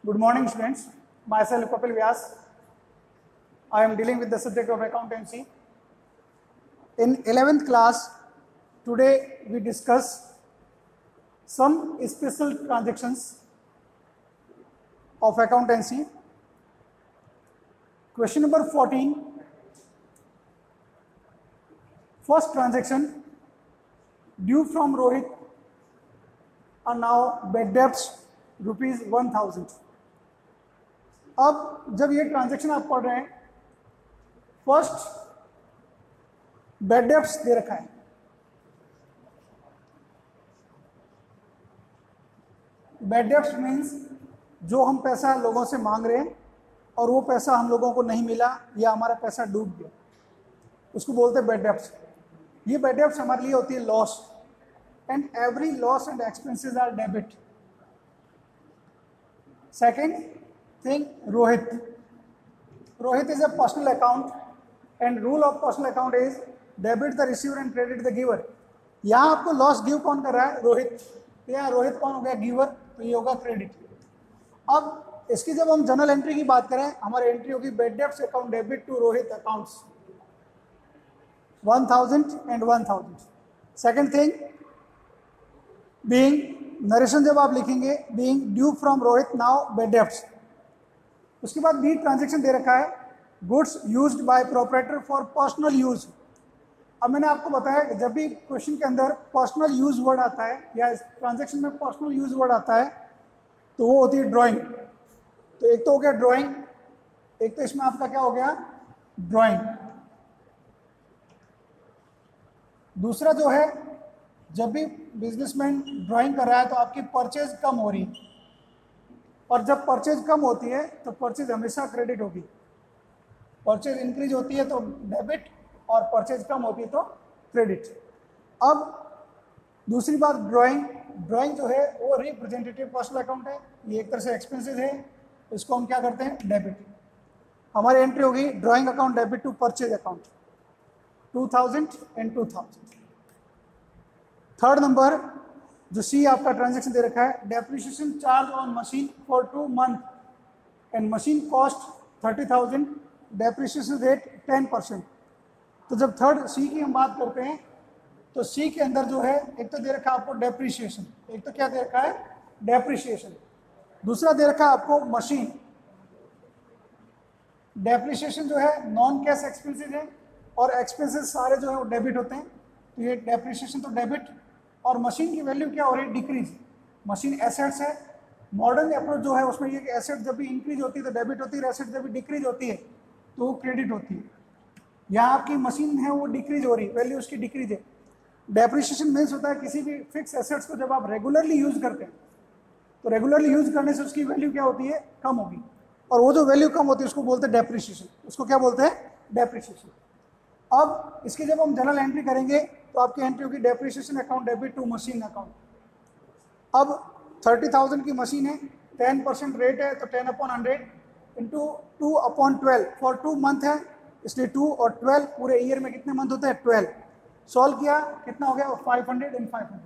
Good morning, students. Myself Kapil Vyas. I am dealing with the subject of accountancy. In 11th class, today we discuss some special transactions of accountancy. Question number 14. First transaction, due from Rohit are now bad debts ₹1000. अब जब ये transaction आप पढ़ रहे हैं, first bad debts दे रखा है। Bad debts means जो हम पैसा लोगों से मांग रहे हैं और वो पैसा हम लोगों को नहीं मिला या हमारा पैसा डूब गया, उसको बोलते हैं बैड डेब्ट्स। ये बैड डेब्ट्स हमारे लिए होती है loss, and every loss and expenses are debit. Second thing, Rohit is a personal account and rule of personal account is debit the receiver and credit the giver। यहाँ आपको loss give कौन कर रहा है? रोहित। तो यहाँ रोहित कौन हो गया? गिवर, तो ये होगा क्रेडिट। अब इसकी जब हम जनरल एंट्री की बात करें, हमारी एंट्री होगी bad debts account debit to Rohit accounts 1000 and 1000। Second thing, being narration जब आप लिखेंगे being due from Rohit now bad debts. उसके बाद बी ट्रांजैक्शन दे रखा है, goods used by proprietor for personal use. अब मैंने आपको बताया कि जब भी क्वेश्चन के अंदर पर्सनल यूज वर्ड आता है या इस ट्रांजैक्शन में पर्सनल यूज वर्ड आता है तो वो होती है ड्राइंग। तो एक तो हो गया ड्राइंग, एक तो इसमें आपका क्या हो गया? ड्राइंग। दूसरा जो है, जब भी बिजनेसमैन ड्राइंग कर रहा है तो आपकी परचेज कम हो रही है, और जब परचेज कम होती है तो परचेज हमेशा क्रेडिट होगी। परचेज इंक्रीज होती है तो डेबिट और परचेज कम होती है तो क्रेडिट। अब दूसरी बात, ड्राइंग जो है वो रिप्रेजेंटेटिव पर्सनल अकाउंट है, ये एक तरह से एक्सपेंसेस है, इसको हम क्या करते हैं? डेबिट। हमारी एंट्री होगी drawing account debit to purchase account 2000 and 2000। Third number जो सी आपका ट्रांजैक्शन दे रखा है, depreciation charge on machine for 2 months and machine cost 30,000, depreciation rate 10%। तो जब थर्ड सी की हम बात करते हैं तो सी के अंदर जो है, एक तो दे रखा है आपको डेप्रिसिएशन, एक तो क्या दे रखा है? डेप्रिसिएशन। दूसरा दे रखा है आपको मशीन। डेप्रिसिएशन जो है नॉन कैश एक्सपेंसेस है और एक्सपेंसेस सारे जो है वो डेबिट होते हैं, तो ये डेप्रिसिएशन तो डेबिट। और मशीन की वैल्यू क्या हो रही है? डिक्रीज। मशीन एसेट्स है। मॉडर्न अप्रोच जो है उसमें ये कि एसेट जब भी इंक्रीज होती है तो डेबिट होती है, एसेट जब भी डिक्रीज होती है तो वो क्रेडिट होती है। यहाँ आपकी मशीन है वो डिक्रीज हो रही है, वैल्यू उसकी डिक्रीज है। डेप्रिसिएशन मीन्स होता है किसी भी फिक्स एसेट्स को जब आप रेगुलरली यूज करते हैं तो रेगुलरली यूज करने से उसकी वैल्यू क्या होती है? कम होगी, और वो जो वैल्यू कम होती है उसको बोलते हैं डेप्रिसिएशन। उसको क्या बोलते हैं? डेप्रिसिएशन। अब इसकी जब हम जनरल एंट्री करेंगे तो आपकी एंट्री होगी depreciation account debit to machine account. अब 30,000 की मशीन है, 10% रेट है, तो 10/100 इंटू 2/12 फॉर 2 month है, इसलिए 2 और 12 पूरे ईयर में कितने मंथ होते हैं? 12। सॉल्व किया, कितना हो गया? 500 and 500।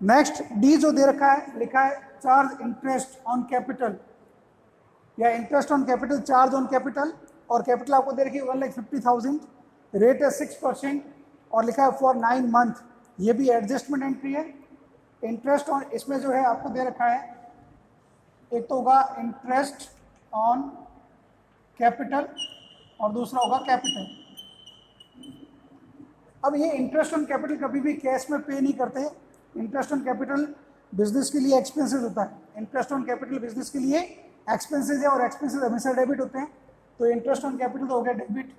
नेक्स्ट डी जो दे रखा है, लिखा है चार्ज इंटरेस्ट ऑन कैपिटल या interest on capital charge on capital, और कैपिटल आपको दे रखी है 1,50,000, रेट है 6% और लिखा है फॉर 9 month। ये भी एडजस्टमेंट एंट्री है। इंटरेस्ट ऑन, इसमें जो है आपको दे रखा है, एक तो होगा इंटरेस्ट ऑन कैपिटल और दूसरा होगा कैपिटल। अब ये इंटरेस्ट ऑन कैपिटल कभी भी कैश में पे नहीं करते। इंटरेस्ट ऑन कैपिटल बिजनेस के लिए एक्सपेंसेस होता है। इंटरेस्ट ऑन कैपिटल बिजनेस के लिए एक्सपेंसेस है और एक्सपेंसेस हमेशा डेबिट होते हैं, तो इंटरेस्ट ऑन कैपिटल तो हो गया डेबिट।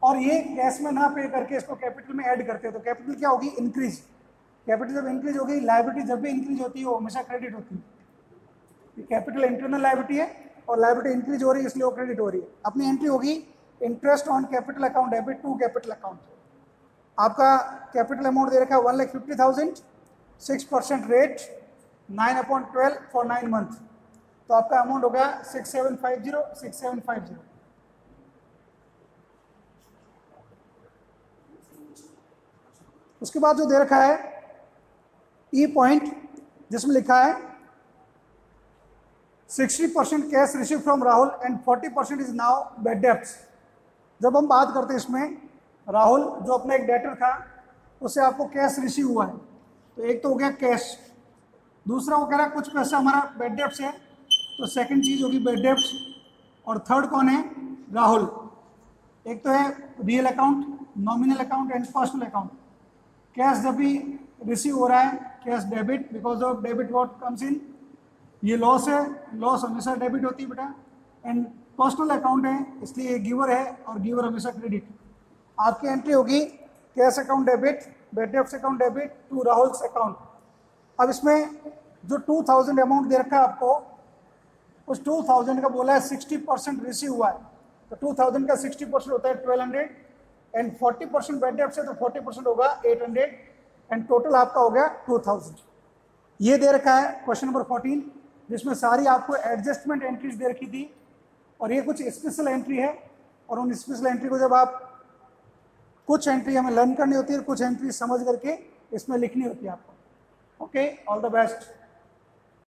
और ये कैश में ना पे करके इसको कैपिटल में ऐड करते हैं, तो कैपिटल क्या होगी? इंक्रीज। कैपिटल जब इंक्रीज होगी, लायबिलिटी जब भी इंक्रीज होती है वो हमेशा क्रेडिट होती है। कैपिटल इंटरनल लायबिलिटी है और लायबिलिटी इंक्रीज हो रही है इसलिए वो क्रेडिट हो रही है। अपनी एंट्री होगी interest on capital account debit to capital account. आपका कैपिटल अमाउंट दे रखा है 1,50,000, 6% रेट, 9/12 फॉर 9 month, तो आपका अमाउंट होगा 6750। उसके बाद जो दे रखा है ई पॉइंट, जिसमें लिखा है 60% cash receive from Rahul and 40% is now bad debts. जब हम बात करते हैं इसमें, राहुल जो अपना एक डेटर था उससे आपको कैश रिसीव हुआ है, तो एक तो हो गया कैश, दूसरा वो कह रहा है कुछ पैसा हमारा बैड डेब्ट्स है, तो सेकंड चीज होगी बैड डेब्ट्स, और थर्ड कौन है, राहुल। एक तो है real account, nominal account and personal account. Cash जब भी रिसीव हो रहा है, cash debit, because of debit what comes in, ये लॉस है, लॉस हमेशा डेबिट होती है बेटा। एंड पर्सनल अकाउंट है, इसलिए ये गिवर है और गिवर हमेशा क्रेडिट। आपकी एंट्री होगी cash account debit, bad debts account debit to Rahul's account. अब इसमें जो 2000 अमाउंट दे रखा है आपको, उस 2000 का बोला है 60% रिसीव हुआ है, तो 2000 का 60% होता है 1200 एंड 40% बैड डेब्ट्स है तो 40% होगा 800 एंड टोटल आपका हो गया 2000। ये दे रखा है क्वेश्चन नंबर 14, जिसमें सारी आपको एडजस्टमेंट एंट्रीज दे रखी थी, और ये कुछ स्पेशल एंट्री है, और उन स्पेशल एंट्री को जब आप, कुछ एंट्री हमें लर्न करनी होती है, कुछ एंट्री समझ करके इसमें लिखनी होती है आपको। Okay, all the best.